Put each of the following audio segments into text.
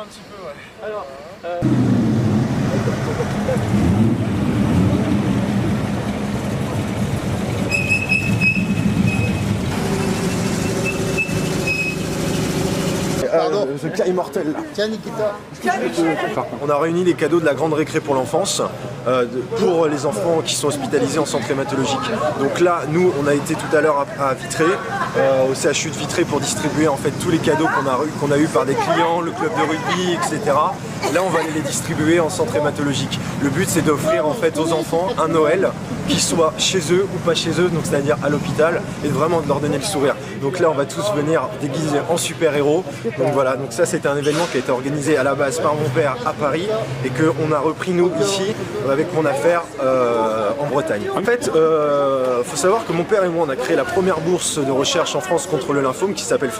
un petit peu, ouais. Alors, Pardon. Ce cas immortel là. Tiens Nikita. On a réuni les cadeaux de la grande récré pour l'enfance pour les enfants qui sont hospitalisés en centre hématologique. Donc là, nous, on a été tout à l'heure à Vitré, au CHU de Vitré pour distribuer en fait tous les cadeaux qu'on a eu par des clients, le club de rugby, etc. Là, on va aller les distribuer en centre hématologique. Le but, c'est d'offrir en fait aux enfants un Noël qui soit chez eux ou pas chez eux, donc c'est-à-dire à l'hôpital, et vraiment de leur donner le sourire. Donc là, on va tous venir déguisés en super-héros. Donc voilà, donc ça c'est un événement qui a été organisé à la base par mon père à Paris et qu'on a repris nous ici avec mon affaire en Bretagne. En fait, faut savoir que mon père et moi on a créé la première bourse de recherche en France contre le lymphome qui s'appelle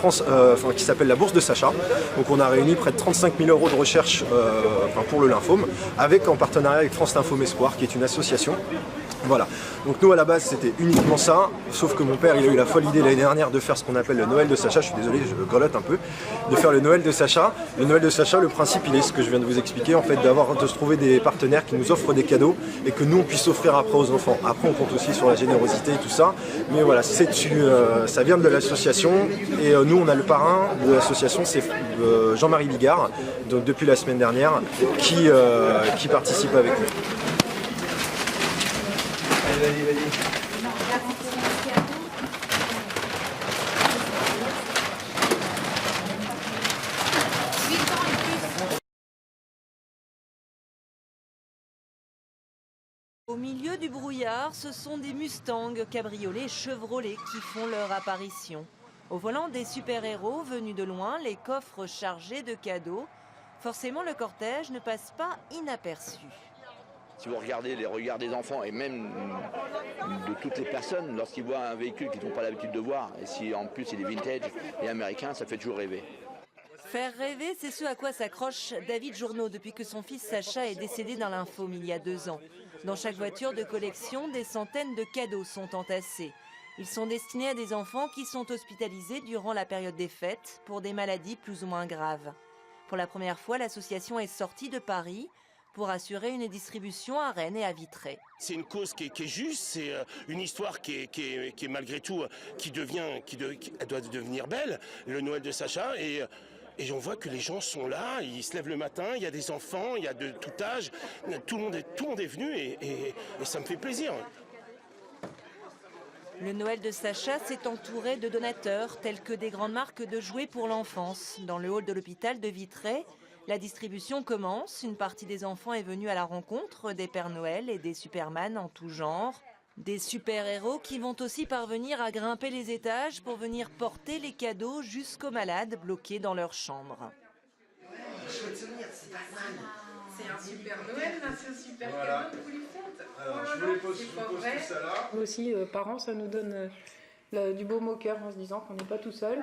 la bourse de Sacha. Donc on a réuni près de 35 000 € de recherche pour le lymphome, en partenariat avec France Lymphome Espoir qui est une association. Voilà, donc nous à la base c'était uniquement ça, sauf que mon père il a eu la folle idée l'année dernière de faire ce qu'on appelle le Noël de Sacha, je suis désolé, je grelotte un peu, de faire le Noël de Sacha. Le Noël de Sacha, le principe il est ce que je viens de vous expliquer, en fait de se trouver des partenaires qui nous offrent des cadeaux et que nous on puisse offrir après aux enfants. Après on compte aussi sur la générosité et tout ça, mais voilà, ça vient de l'association et nous on a le parrain de l'association, c'est Jean-Marie Bigard, donc depuis la semaine dernière, qui participe avec nous. Vas-y. Au milieu du brouillard, ce sont des Mustangs, cabriolets et Chevrolet qui font leur apparition. Au volant des super-héros venus de loin, les coffres chargés de cadeaux. Forcément, le cortège ne passe pas inaperçu. Si vous regardez les regards des enfants et même de toutes les personnes, lorsqu'ils voient un véhicule qu'ils n'ont pas l'habitude de voir, et si en plus il est vintage et américain, ça fait toujours rêver. Faire rêver, c'est ce à quoi s'accroche David Journeau depuis que son fils Sacha est décédé d'un lymphome il y a 2 ans. Dans chaque voiture de collection, des centaines de cadeaux sont entassés. Ils sont destinés à des enfants qui sont hospitalisés durant la période des fêtes pour des maladies plus ou moins graves. Pour la première fois, l'association est sortie de Paris pour assurer une distribution à Rennes et à Vitré. C'est une cause qui est juste, c'est une histoire qui est malgré tout, elle doit devenir belle, le Noël de Sacha, et on voit que les gens sont là, ils se lèvent le matin, il y a des enfants, il y a de tout âge, tout le monde est venu et ça me fait plaisir. Le Noël de Sacha s'est entouré de donateurs tels que des grandes marques de jouets pour l'enfance. Dans le hall de l'hôpital de Vitré, la distribution commence. Une partie des enfants est venue à la rencontre des Pères Noël et des Superman en tout genre. Des super-héros qui vont aussi parvenir à grimper les étages pour venir porter les cadeaux jusqu'aux malades bloqués dans leur chambre. C'est un super Noël, c'est un super cadeau que vous lui faites. Alors, je vous pose tout ça là. Nous aussi, parents, ça nous donne du baume au cœur en se disant qu'on n'est pas tout seul.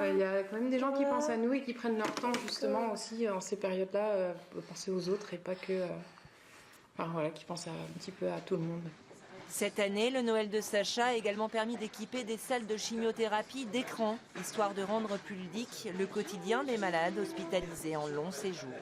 Il y a quand même des gens qui pensent à nous et qui prennent leur temps justement aussi en ces périodes-là, penser aux autres et pas que... qui pensent un petit peu à tout le monde. Cette année, le Noël de Sacha a également permis d'équiper des salles de chimiothérapie d'écran, histoire de rendre plus ludique le quotidien des malades hospitalisés en long séjour.